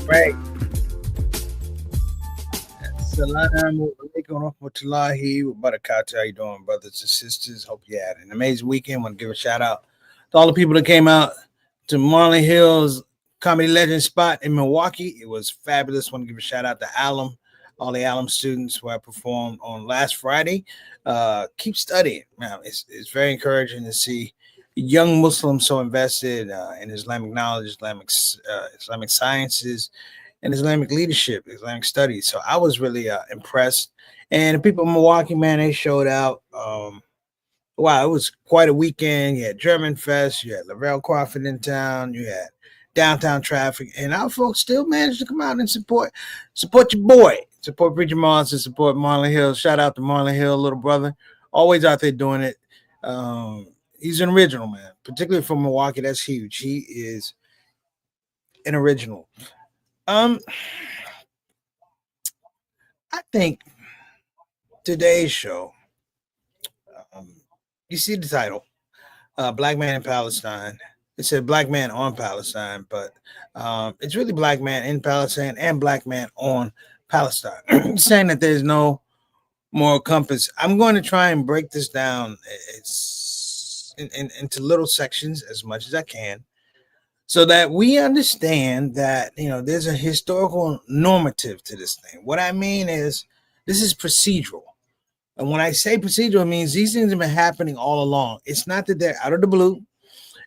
Right. Assalamu alaikum wa rahmatullahi wa barakatuh. How you doing, brothers and sisters? Hope you had an amazing weekend. Want to give a shout out to all the people that came out to Marlon Hill's Comedy Legend spot in Milwaukee. It was fabulous. Want to give a shout out to Alum, all the Alum students who I performed on last Friday. Keep studying. Man, it's very encouraging to see young Muslims so invested in Islamic knowledge, Islamic sciences, and Islamic leadership, Islamic studies. So I was really impressed. And the people in Milwaukee, man, they showed out. Wow, it was quite a weekend. You had German Fest, you had Lavelle Crawford in town, you had downtown traffic, and our folks still managed to come out and support your boy, support Preacher Marlon, support Marlon Hill. Shout out to Marlon Hill, little brother, always out there doing it. He's an original, man, particularly from Milwaukee. That's huge. He is an original. Um, I think today's show, um, you see the title, Black Man in Palestine. It said Black Man on Palestine, but it's really Black Man in Palestine and Black Man on Palestine. Saying that there's no moral compass. I'm going to try and break this down into little sections as much as I can so that we understand that, there's a historical normative to this thing. What I mean is this is procedural. And when I say procedural, it means these things have been happening all along. It's not that they're out of the blue.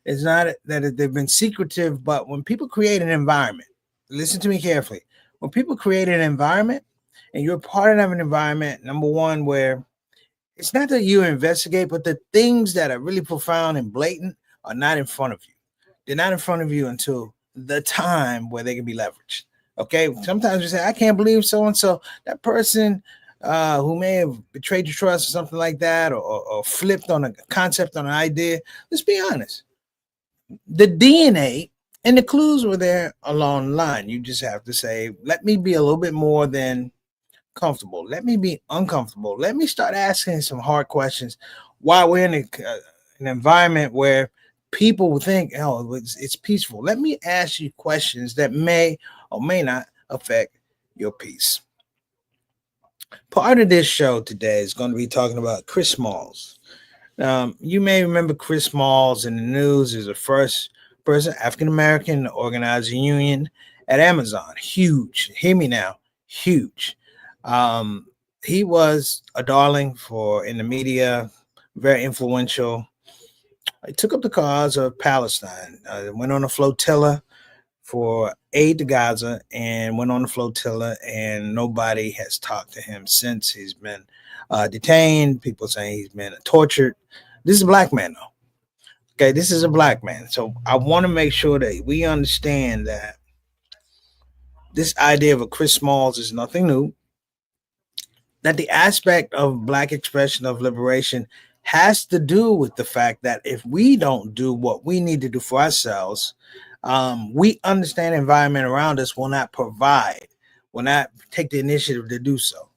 It's not that they've been secretive, but when people create an environment, listen to me carefully. When people create an environment and you're part of an environment, number one, where it's not that you investigate, but the things that are really profound and blatant are not in front of you. They're not in front of you until the time where they can be leveraged. Okay. Sometimes you say, I can't believe so and so. That person who may have betrayed your trust or something like that, or flipped on a concept, on an idea. Let's be honest. The DNA and the clues were there along the line. You just have to say, let me be a little bit more than comfortable. Let me be uncomfortable. Let me start asking some hard questions while we're in an environment where people will think, oh, it's peaceful. Let me ask you questions that may or may not affect your peace. Part of this show today is going to be talking about Chris Smalls. You may remember Chris Smalls in the news as the first person, African American, to organize a union at Amazon. Huge. Hear me now. Huge. He was a darling in the media, very influential. He took up the cause of Palestine. Went on a flotilla for aid to Gaza and went on the flotilla, and nobody has talked to him since. He's been detained. People saying he's been tortured. This is a black man, though. Okay, this is a black man. So I want to make sure that we understand that this idea of a Chris Smalls is nothing new. That the aspect of black expression of liberation has to do with the fact that if we don't do what we need to do for ourselves, we understand the environment around us will not provide, will not take the initiative to do so.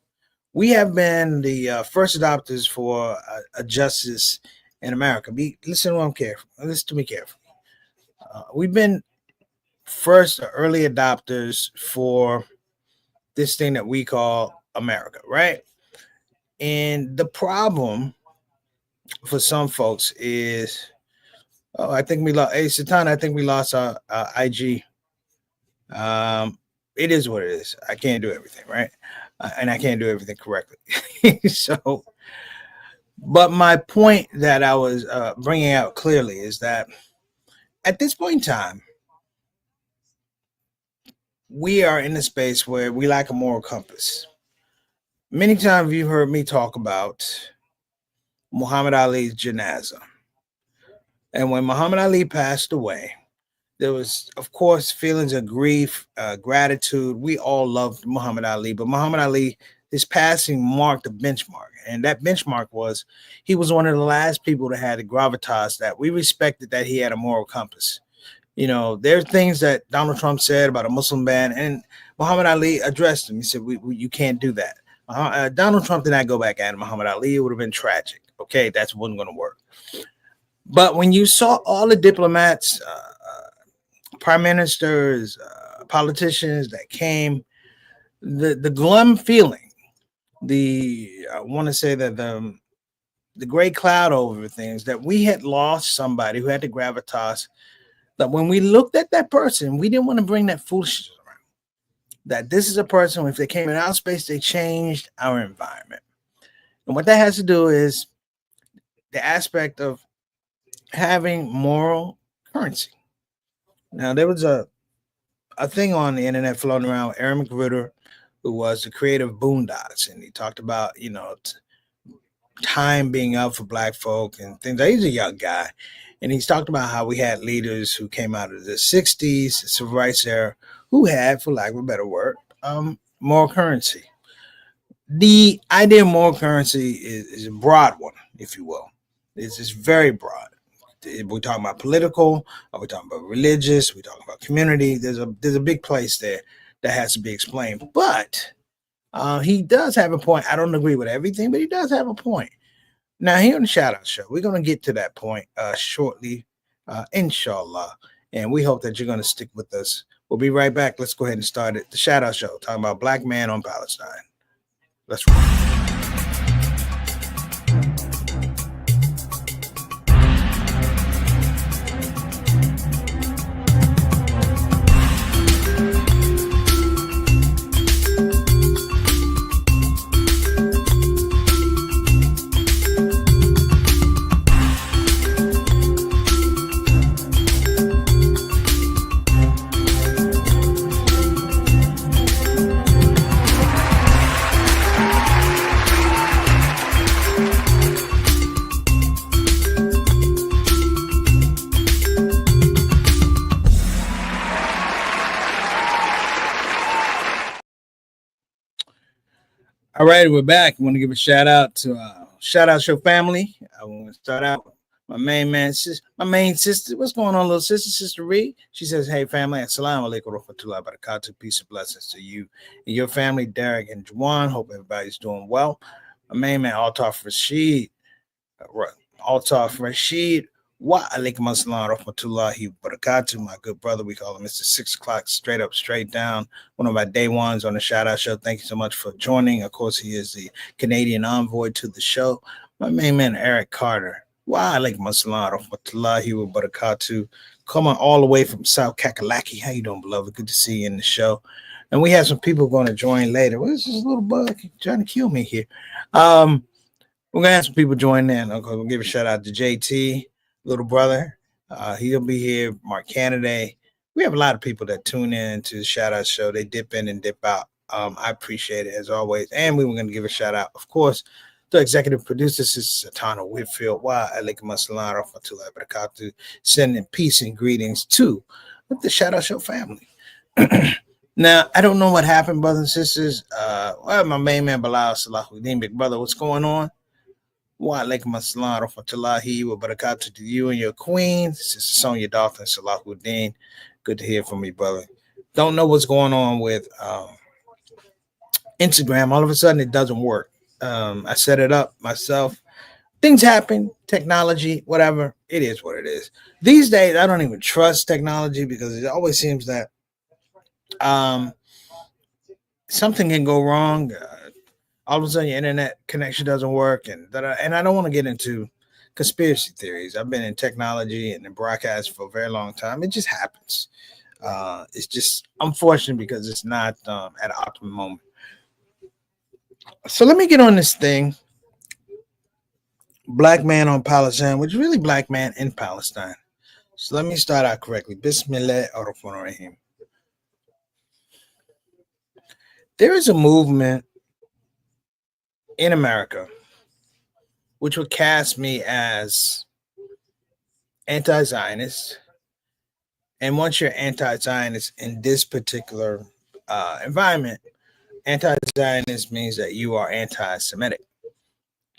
We have been the first adopters for a justice in America. Listen to me carefully. We've been first early adopters for this thing that we call America, right? And the problem for some folks is, I think we lost. Hey, Satan, I think we lost our IG. It is what it is. I can't do everything, right? And I can't do everything correctly. So, but my point that I was bringing out clearly is that at this point in time, we are in a space where we lack a moral compass. Many times you've heard me talk about Muhammad Ali's janazah. And when Muhammad Ali passed away, there was, of course, feelings of grief, gratitude. We all loved Muhammad Ali, but Muhammad Ali, his passing marked a benchmark. And that benchmark was he was one of the last people that had the gravitas that we respected, that he had a moral compass. There are things that Donald Trump said about a Muslim ban, and Muhammad Ali addressed him. He said, you can't do that. Donald Trump did not go back at Muhammad Ali. It would have been tragic. Okay, that wasn't going to work. But when you saw all the diplomats, prime ministers, politicians that came, the glum feeling, I want to say that the gray cloud over things, that we had lost somebody who had the gravitas, that when we looked at that person, we didn't want to bring that foolishness around. That this is a person, if they came in our space, they changed our environment. And what that has to do is the aspect of having moral currency. Now, there was a thing on the internet floating around with Aaron McGruder, who was the creator of Boondocks, and he talked about, time being up for Black folk and things. He's a young guy, and he's talked about how we had leaders who came out of the 60s, the civil rights era, who had, for lack of a better word, moral currency. The idea of moral currency is a broad one, if you will. It's very broad. We're talking about political, are we talking about religious, we're talking about community. There's a big place there that has to be explained. But he does have a point. I don't agree with everything, but he does have a point. Now, here on the Shout Out Show, we're going to get to that point shortly, inshallah. And we hope that you're going to stick with us. We'll be right back. Let's go ahead and start it. The Shout Out Show, talking about Black man on Palestine. Let's roll. All right, we're back. I want to give a shout out to Shout Out Show family. I want to start out with my main sister. What's going on, little sister? Sister Reed. She says, "Hey family, assalamu alaikum warahmatullahi wabarakatuh. Peace and blessings to you and your family, Derek and Juwan. Hope everybody's doing well." My main man, Altaf Rashid. Wa alaikum assalam rahmatullahi barakatuh. My good brother, we call him Mr. 6 o'clock, straight up, straight down. One of my day ones on the Shout Out Show. Thank you so much for joining. Of course, he is the Canadian envoy to the show. My main man, Eric Carter. Wa alaikum assalam rahmatullahi barakatuh. Coming all the way from South Kakalaki. How you doing, beloved? Good to see you in the show. And we have some people going to join later. Where's this little bug trying to kill me here? We're going to have some people join in. Okay, we'll give a shout out to JT. Little brother, he'll be here. Mark Canada. We have a lot of people that tune in to the Shout Out Show. They dip in and dip out. I appreciate it as always. And we were going to give a shout out, of course, to executive producer, Sister Satana Whitfield. Wa alaikum assalam rahmatullahi barakatuh. Sending peace and greetings to the Shout Out Show family. Now, I don't know what happened, brothers and sisters. My main man, Bilal Salahuddin, big brother, what's going on? Wa alaikum assalam rahmatullahi wa barakatuh to you and your queen, Sister Sonia Dolphin Salahuddin. Good to hear from you, brother. Don't know what's going on with Instagram. All of a sudden, it doesn't work. I set it up myself. Things happen, technology, whatever. It is what it is. These days, I don't even trust technology because it always seems that something can go wrong. All of a sudden your internet connection doesn't work, and I don't want to get into conspiracy theories. I've been in technology and in broadcast for a very long time. It just happens. It's just unfortunate because it's not at an optimum moment. So let me get on this thing. Black man on Palestine, which is really black man in Palestine. So let me start out correctly. Bismillah ar-Rahman ar-Rahim. There is a movement in America which would cast me as anti-Zionist. And once you're anti-Zionist in this particular environment, anti-Zionist means that you are anti-Semitic.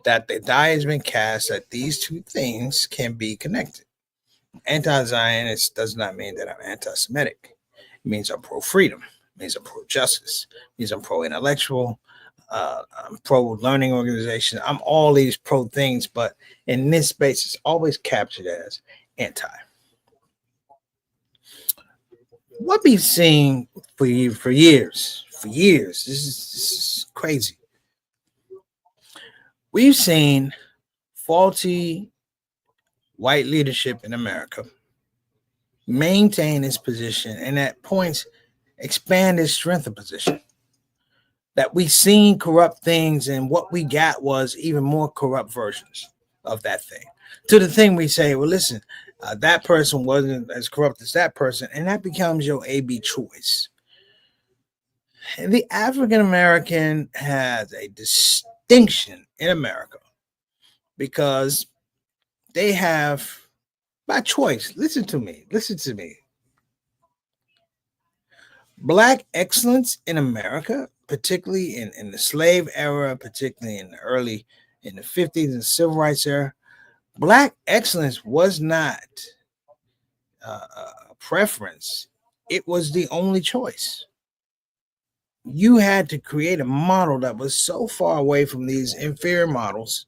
That the die has been cast that these two things can be connected. Anti-Zionist does not mean that I'm anti-Semitic. It means I'm pro-freedom. It means I'm pro-justice. It means I'm pro-intellectual. I'm pro-learning organization. I'm all these pro things, but in this space, it's always captured as anti. What we've seen for years. This is crazy. We've seen faulty white leadership in America maintain its position and at points expand its strength of position. That we seen corrupt things, and what we got was even more corrupt versions of that thing. To the thing we say, well, listen, that person wasn't as corrupt as that person, and that becomes your A/B choice. And the African American has a distinction in America because they have, by choice, listen to me. Black excellence in America, particularly in the slave era, particularly in the 50s and civil rights era, black excellence was not a preference. It was the only choice. You had to create a model that was so far away from these inferior models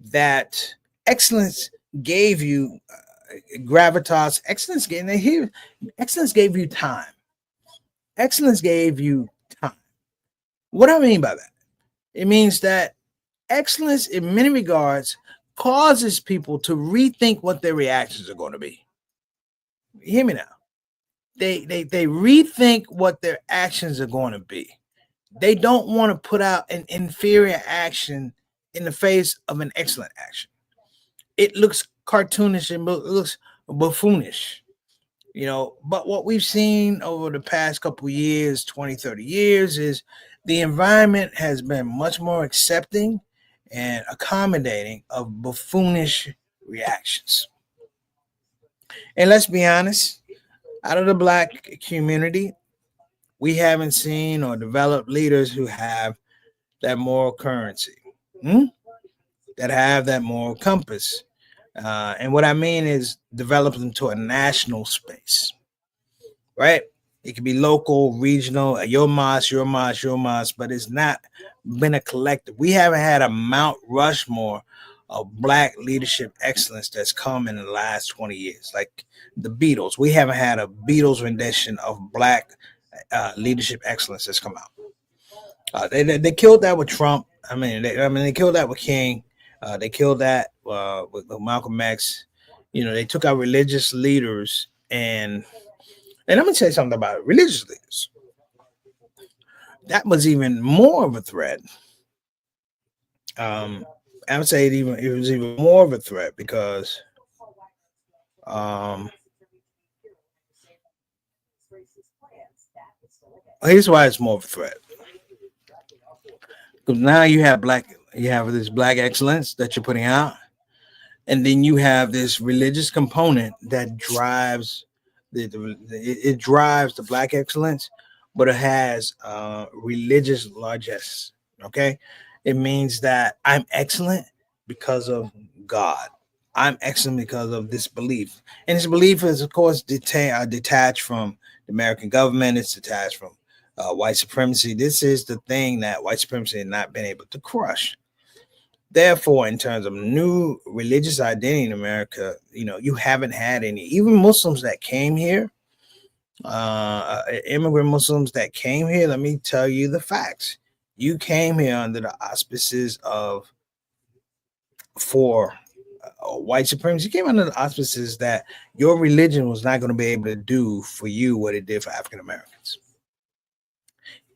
that excellence gave you gravitas. Excellence gave you time. Excellence gave you time. What do I mean by that? It means that excellence, in many regards, causes people to rethink what their reactions are going to be. Hear me now. They rethink what their actions are going to be. They don't want to put out an inferior action in the face of an excellent action. It looks cartoonish and it looks buffoonish, but what we've seen over the past couple years, 20, 30 years, is the environment has been much more accepting and accommodating of buffoonish reactions. And let's be honest, out of the black community, we haven't seen or developed leaders who have that moral currency, hmm? that have that moral compass. And what I mean is develop them to a national space, right? It can be local, regional, your mosque, but it's not been a collective. We haven't had a Mount Rushmore of black leadership excellence that's come in the last 20 years. Like the Beatles, we haven't had a Beatles rendition of black leadership excellence that's come out. They killed that with Trump. They killed that with King. They killed that with Malcolm X. They took out religious leaders, and I'm gonna tell you something about religious leaders. That was even more of a threat. I would say it was even more of a threat because um, here's why it's more of a threat. Because now you have this black excellence that you're putting out, and then you have this religious component that drives it drives the black excellence, but it has religious largesse. Okay, it means that I'm excellent because of God. I'm excellent because of this belief, and this belief is, of course, detached from the American government. It's detached from white supremacy. This is the thing that white supremacy has not been able to crush. Therefore, in terms of new religious identity in America, you haven't had any. Even Muslims that came here, immigrant Muslims that came here, let me tell you the facts. You came here under the auspices of for white supremacy. You came under the auspices that your religion was not going to be able to do for you what it did for African Americans.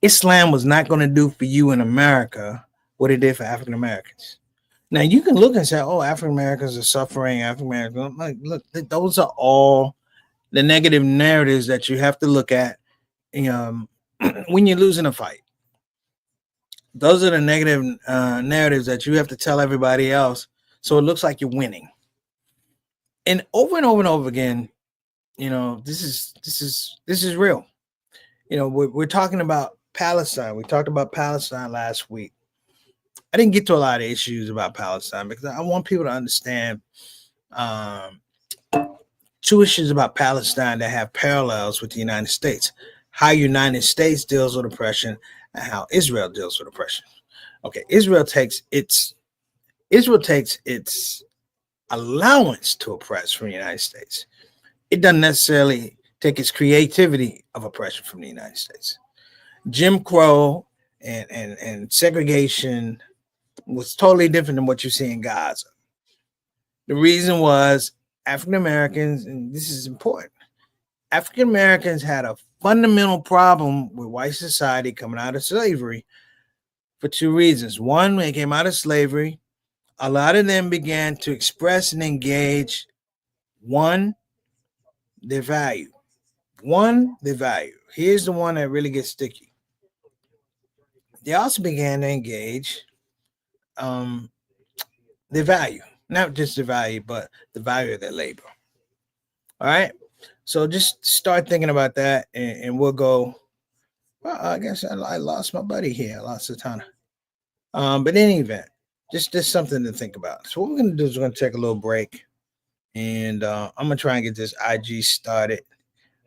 Islam was not going to do for you in America what it did for African Americans. Now you can look and say, "Oh, African Americans are suffering." African Americans, like, look, those are all the negative narratives that you have to look at when you're losing a fight. Those are the negative narratives that you have to tell everybody else, so it looks like you're winning. And over again, this is real. We're talking about Palestine. We talked about Palestine last week. I didn't get to a lot of issues about Palestine because I want people to understand two issues about Palestine that have parallels with the United States. How United States deals with oppression and how Israel deals with oppression. Okay, Israel takes its allowance to oppress from the United States. It doesn't necessarily take its creativity of oppression from the United States. Jim Crow and segregation was totally different than what you see in Gaza. The reason was African Americans, and this is important, African Americans had a fundamental problem with white society coming out of slavery for two reasons. One, when they came out of slavery, a lot of them began to express and engage one, their value. One, their value. Here's the one that really gets sticky. They also began to engage their value, not just the value, but the value of their labor. All right. So just start thinking about that, and we'll go. Well, I guess I lost my buddy here. I lost Satana. But in any event, just something to think about. So what we're gonna do is we're gonna take a little break, and I'm gonna try and get this IG started.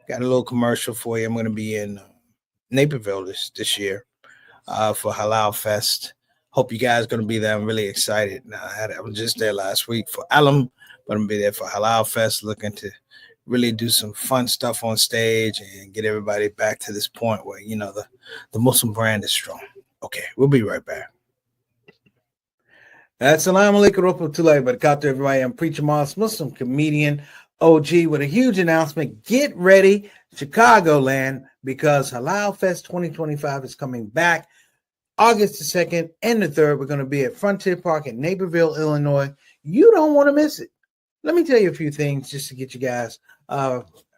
Got a little commercial for you. I'm gonna be in Naperville this year for Halal Fest. Hope you guys are gonna be there. I'm really excited. I was just there last week for Alum, but I'm gonna be there for Halal Fest, looking to really do some fun stuff on stage and get everybody back to this point where the Muslim brand is strong. Okay, we'll be right back. Assalamu alaikum warahmatullahi wabarakatuh, everybody. I'm Preacher Moss, Muslim comedian, OG, with a huge announcement. Get ready, Chicagoland, because Halal Fest 2025 is coming back August the 2nd and the 3rd. We're going to be at Frontier Park in Naperville, Illinois. You don't want to miss it. Let me tell you a few things just to get you guys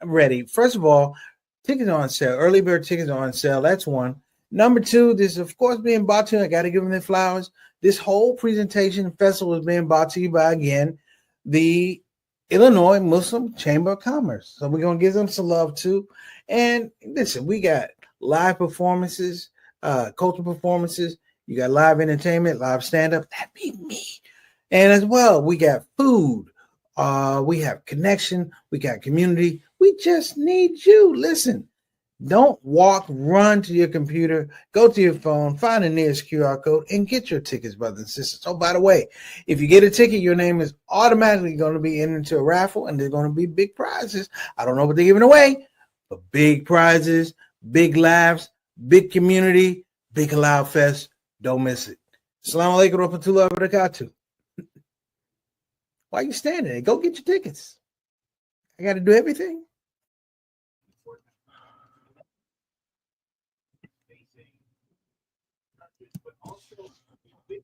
ready. First of all, tickets are on sale. Early bird tickets are on sale. That's one. Number two, this is, of course, being brought to you. I got to give them their flowers. This whole presentation festival is being brought to you by, again, the Illinois Muslim Chamber of Commerce. So we're going to give them some love, too. And listen, we got live performances, cultural performances. You got live entertainment, live stand-up. That'd be me. And as well, we got food. We have connection. We got community. We just need you. Listen, don't walk, run to your computer, go to your phone, find the nearest QR code, and get your tickets, brothers and sisters. Oh, by the way, if you get a ticket, your name is automatically going to be entered into a raffle, and there's going to be big prizes. I don't know what they're giving away, but big prizes, big laughs, big community, big Halal Fest. Don't miss it. Assalamu alaikum warahmatullahi wabarakatuh. Why are you standing there? Go get your tickets. I got to do everything.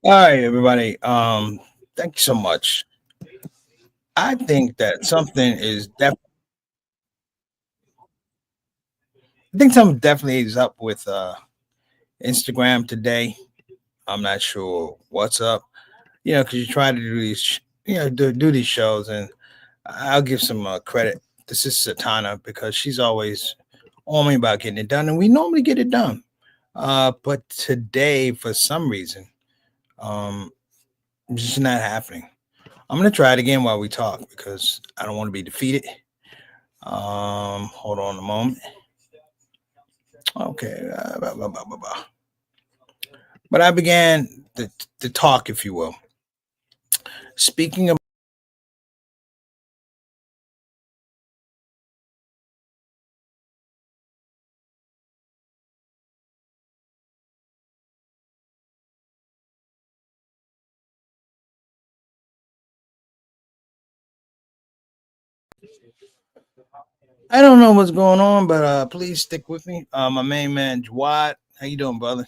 All right, everybody. Thank you so much. I think that something is definitely. I think something definitely is up with Instagram today. I'm not sure what's up. Because you try to do these, do these shows, and I'll give some credit. This is Satana because she's always on me about getting it done, and we normally get it done. But today, for some reason, it's just not happening. I'm gonna try it again while we talk because I don't want to be defeated. Hold on a moment. Okay. But I began the talk, if you will. Speaking of. I don't know what's going on, but please stick with me. My main man, Jawad. How you doing, brother?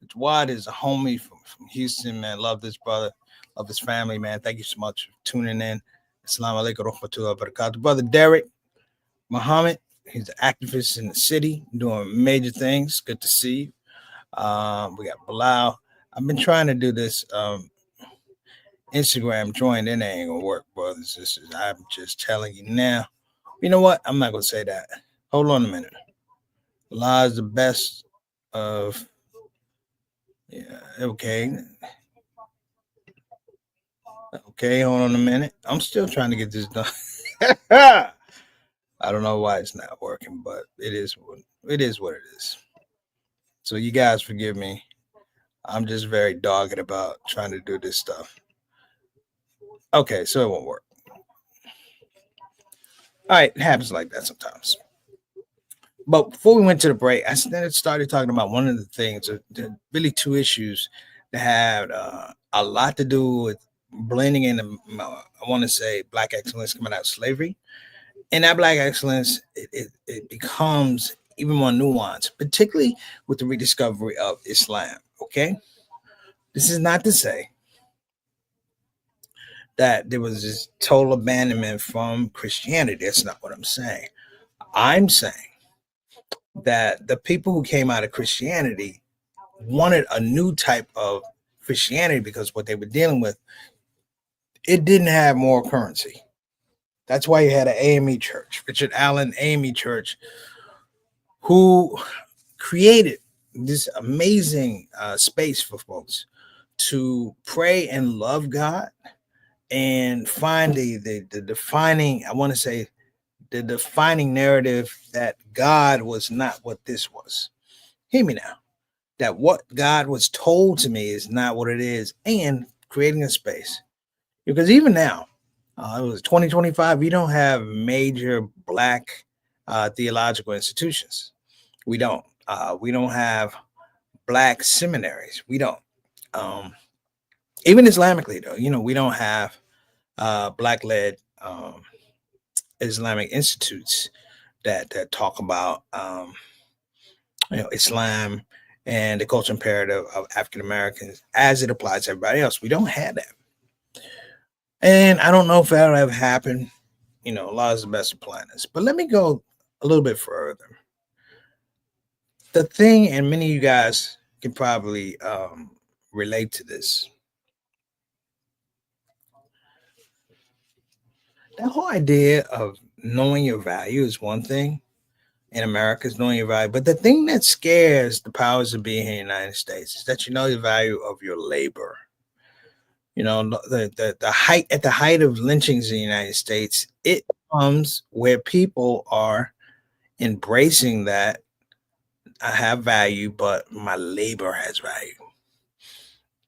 Jawad is a homie from Houston, man. Love this brother. Love his family, man. Thank you so much for tuning in. Assalamu alaikum warahmatullahi wabarakatuh. Brother Derek Muhammad, he's an activist in the city, doing major things. Good to see you. We got Bilal. I've been trying to do this Instagram join. It ain't gonna work, brothers and sisters. I'm just telling you now. You know what? I'm not gonna say that. Hold on a minute. Allah is the best of. Yeah. Okay. Okay. Hold on a minute. I'm still trying to get this done. I don't know why it's not working, but it is what it is. So you guys forgive me. I'm just very dogged about trying to do this stuff. Okay, so it won't work. All right, it happens like that sometimes. But before we went to the break, I started talking about one of the things, really two issues that had a lot to do with blending in, I want to say, Black excellence coming out of slavery. And that Black excellence, it becomes even more nuanced, particularly with the rediscovery of Islam. Okay. This is not to say that there was this total abandonment from Christianity. That's not what I'm saying. I'm saying that the people who came out of Christianity wanted a new type of Christianity because what they were dealing with, it didn't have moral currency. That's why you had an AME church, Richard Allen AME church, who created this amazing space for folks to pray and love God and find the defining, I want to say, the defining narrative that God was not what this was. Hear me now. That what God was told to me is not what it is, and creating a space. Because even now, it was 2025, we don't have major Black theological institutions. We don't. We don't have Black seminaries. We don't. Um, Even Islamically, though, we don't have Black-led Islamic institutes that talk about Islam and the cultural imperative of African Americans as it applies to everybody else. We don't have that, and I don't know if that'll ever happen. Allah is the best of planners. But let me go a little bit further. The thing, and many of you guys can probably relate to this. That whole idea of knowing your value is one thing. In America is knowing your value. But the thing that scares the powers of being here in the United States is that you know the value of your labor. The height at the height of lynchings in the United States, it comes where people are embracing that I have value, but my labor has value.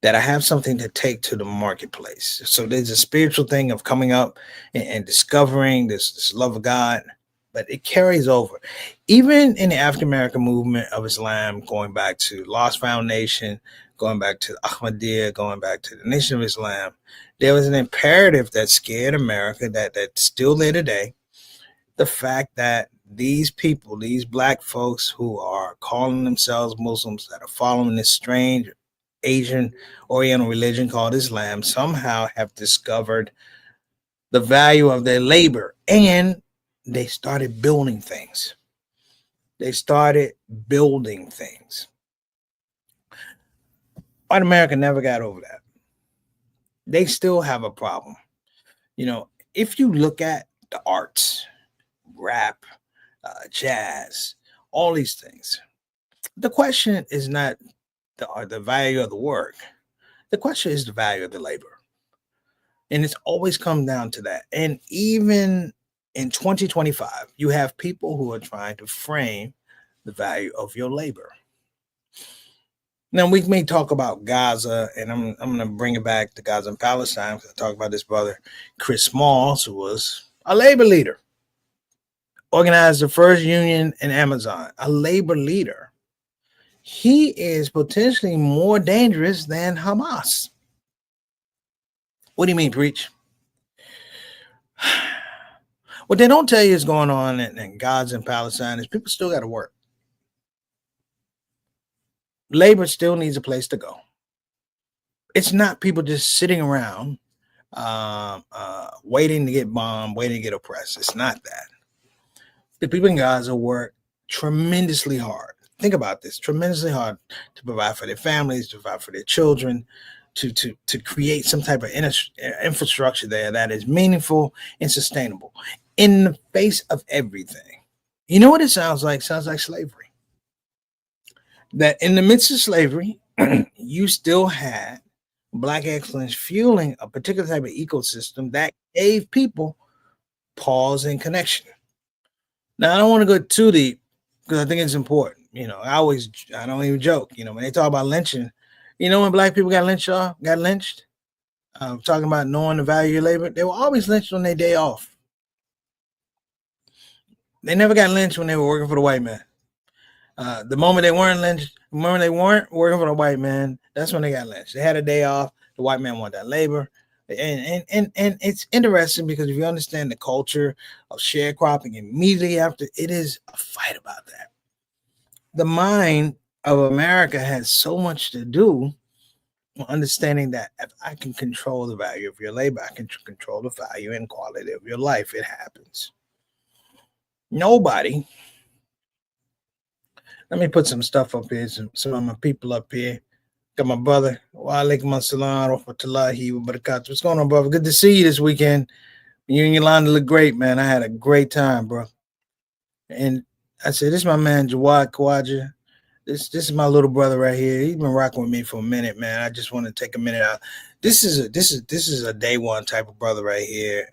That I have something to take to the marketplace. So there's a spiritual thing of coming up and discovering this love of God, but it carries over. Even in the African American movement of Islam, going back to Lost Foundation, going back to Ahmadiyya, going back to the Nation of Islam, there was an imperative that scared America that's still there today. The fact that these people, these Black folks who are calling themselves Muslims, that are following this strange Asian Oriental religion called Islam, somehow have discovered the value of their labor, and they started building things. White America never got over that. They still have a problem. If you look at the arts, rap, jazz, all these things, the question is not the value of the work. The question is the value of the labor. And it's always come down to that. And even in 2025, you have people who are trying to frame the value of your labor. Now, we may talk about Gaza, and I'm going to bring it back to Gaza and Palestine, because I talk about this brother, Chris Smalls, who was a labor leader, organized the first union in Amazon, a labor leader. He is potentially more dangerous than Hamas. What do you mean, preach? What they don't tell you is going on in Gaza and Palestine is people still got to work. Labor still needs a place to go. It's not people just sitting around waiting to get bombed, waiting to get oppressed. It's not that. The people in Gaza work tremendously hard. Think about this, tremendously hard to provide for their families, to provide for their children, to create some type of infrastructure there that is meaningful and sustainable in the face of everything. You know what it sounds like? It sounds like slavery. That in the midst of slavery, you still had Black excellence fueling a particular type of ecosystem that gave people pause and connection. Now, I don't want to go too deep because I think it's important. I don't even joke. When they talk about lynching, when Black people got lynched, talking about knowing the value of your labor, they were always lynched on their day off. They never got lynched when they were working for the white man. The moment they weren't lynched, the moment they weren't working for the white man, that's when they got lynched. They had a day off. The white man wanted that labor. And it's interesting because if you understand the culture of sharecropping immediately after, it is a fight about that. The mind of America has so much to do with understanding that if I can control the value of your labor, I can control the value and quality of your life. It happens. Nobody. Let me put some stuff up here. Some of my people up here. Got my brother. Walaikum assalam wa rahmatullahi wa barakatuh. What's going on, brother? Good to see you this weekend. You and Yolanda look great, man. I had a great time, bro. And I said, this is my man Jawad Kawaja. This is my little brother right here. He's been rocking with me for a minute, man. I just want to take a minute out. This is a day one type of brother right here.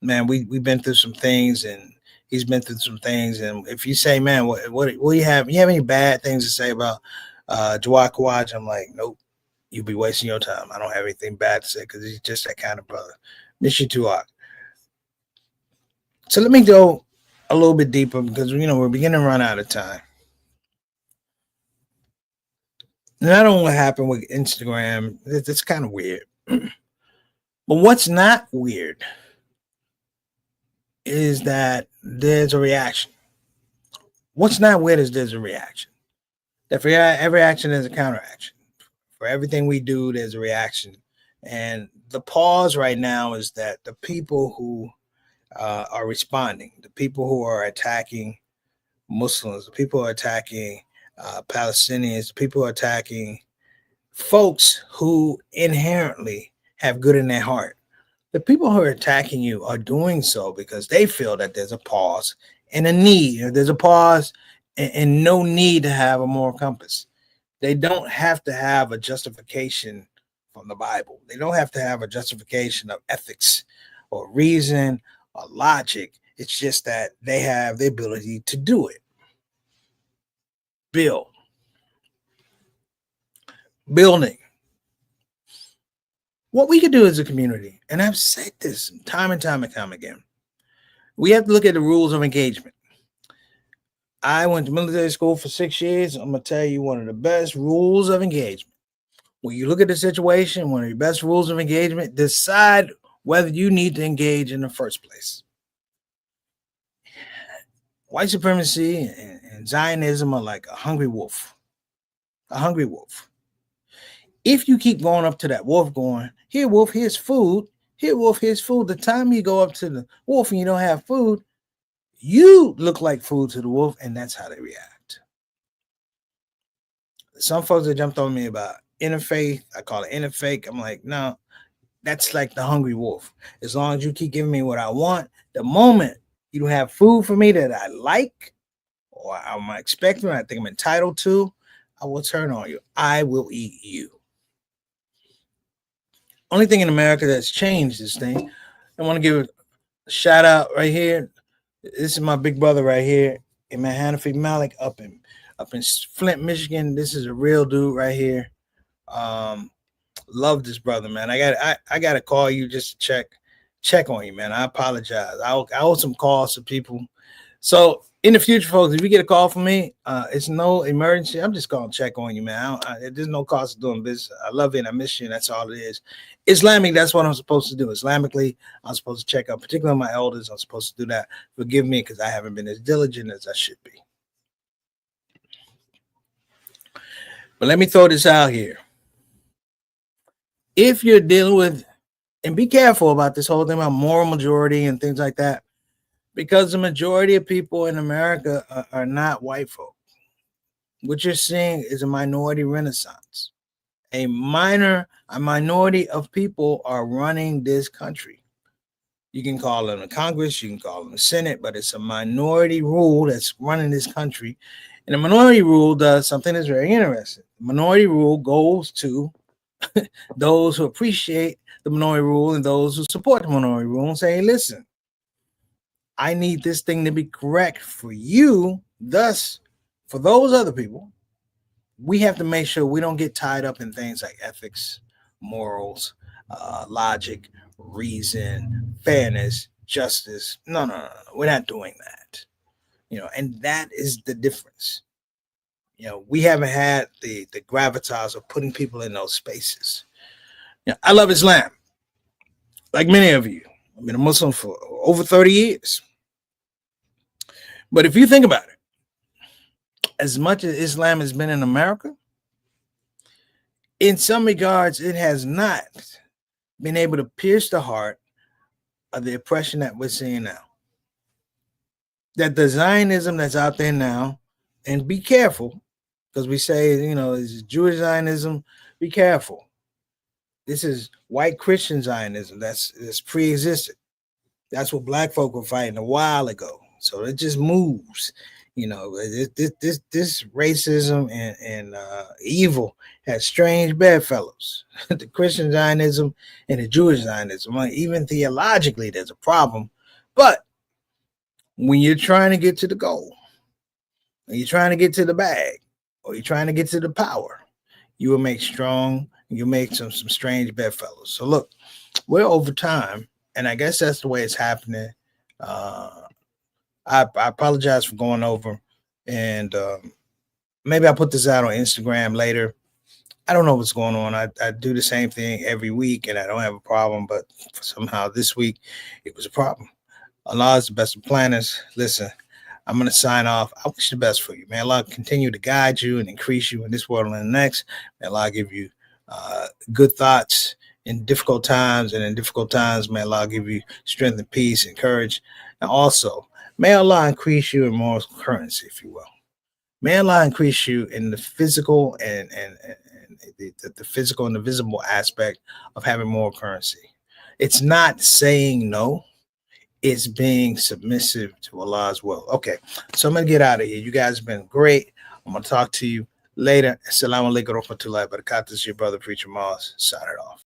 Man, we've been through some things, and he's been through some things. And if you say, man, what do you have? You have any bad things to say about Jawad Kawaja? I'm like, nope. You'll be wasting your time. I don't have anything bad to say because he's just that kind of brother. Miss you too, Ak. So let me go a little bit deeper because we're beginning to run out of time. And I don't know what happened with Instagram. It's kind of weird. But what's not weird is that there's a reaction. What's not weird is there's a reaction. That for every action, there's a counteraction. For everything we do, there's a reaction. And the pause right now is that the people who are responding, the people who are attacking Muslims, the people who are attacking Palestinians, the people who are attacking folks who inherently have good in their heart. The people who are attacking you are doing so because they feel that there's a pause and a need. There's a pause and no need to have a moral compass. They don't have to have a justification from the Bible. They don't have to have a justification of ethics or reason or logic. It's just that they have the ability to do it. Building. What we could do as a community, and I've said this time and time again, we have to look at the rules of engagement. I went to military school for 6 years. I'm going to tell you one of the best rules of engagement. When you look at the situation, one of the best rules of engagement, decide whether you need to engage in the first place. White supremacy and Zionism are like a hungry wolf. A hungry wolf. If you keep going up to that wolf going, here, wolf, here's food. Here, wolf, here's food. The time you go up to the wolf and you don't have food, you look like food to the wolf, and that's how they react. Some folks that jumped on me about interfaith, I call it interfake. I'm like, no, that's like the hungry wolf. As long as you keep giving me what I want, the moment you don't have food for me that I like or I'm expecting, I think I'm entitled to, I will turn on you. I will eat you. Only thing in America that's changed this thing. I want to give a shout out right here. This is my big brother right here, Imam Hanafi Malik up in Flint, Michigan. This is a real dude right here. Love this brother, man. I got to call you just to check on you, man. I apologize. I owe some calls to people. So in the future, folks, if you get a call from me, it's no emergency. I'm just going to check on you, man. There's no cost of doing business. I love you and I miss you, and that's all it is. Islamic, that's what I'm supposed to do. Islamically, I'm supposed to check up, particularly my elders. I'm supposed to do that. Forgive me because I haven't been as diligent as I should be. But let me throw this out here. If you're dealing with, and be careful about this whole thing about moral majority and things like that, because the majority of people in America are not white folk. What you're seeing is a minority renaissance. A minority of people are running this country. You can call them the Congress, you can call them the Senate, but it's a minority rule that's running this country. And the minority rule does something that's very interesting. The minority rule goes to those who appreciate the minority rule and those who support the minority rule and say, hey, listen, I need this thing to be correct for you. Thus, for those other people, we have to make sure we don't get tied up in things like ethics, morals, logic, reason, fairness, justice. No. We're not doing that. And that is the difference. We haven't had the gravitas of putting people in those spaces. I love Islam, like many of you. I've been a Muslim for over 30 years. But if you think about it, as much as Islam has been in America, in some regards, it has not been able to pierce the heart of the oppression that we're seeing now. That the Zionism that's out there now, and be careful, because we say, it's Jewish Zionism, be careful. This is white Christian Zionism that's pre-existed. That's what black folk were fighting a while ago. So it just moves. This racism and evil has strange bedfellows. The Christian Zionism and the Jewish Zionism. Even theologically, there's a problem. But when you're trying to get to the goal, when you're trying to get to the bag, or you're trying to get to the power, you will make some strange bedfellows. So look, we're over time, and I guess that's the way it's happening. I apologize for going over, and maybe I'll put this out on Instagram later. I don't know what's going on. I do the same thing every week, and I don't have a problem, but somehow this week it was a problem. Allah is the best of planners. Listen, I'm going to sign off. I wish the best for you. May Allah continue to guide you and increase you in this world and the next. May Allah give you good thoughts in difficult times, and in difficult times, may Allah give you strength and peace and courage. And also, may Allah increase you in moral currency, if you will. May Allah increase you in the physical and the physical and the visible aspect of having moral currency. It's not saying no. It's being submissive to Allah's will. Okay, so I'm going to get out of here. You guys have been great. I'm going to talk to you later. Assalamu alaikum wa rahmatullahi wa barakatuh. This is your brother, Preacher Moss. Sign it off.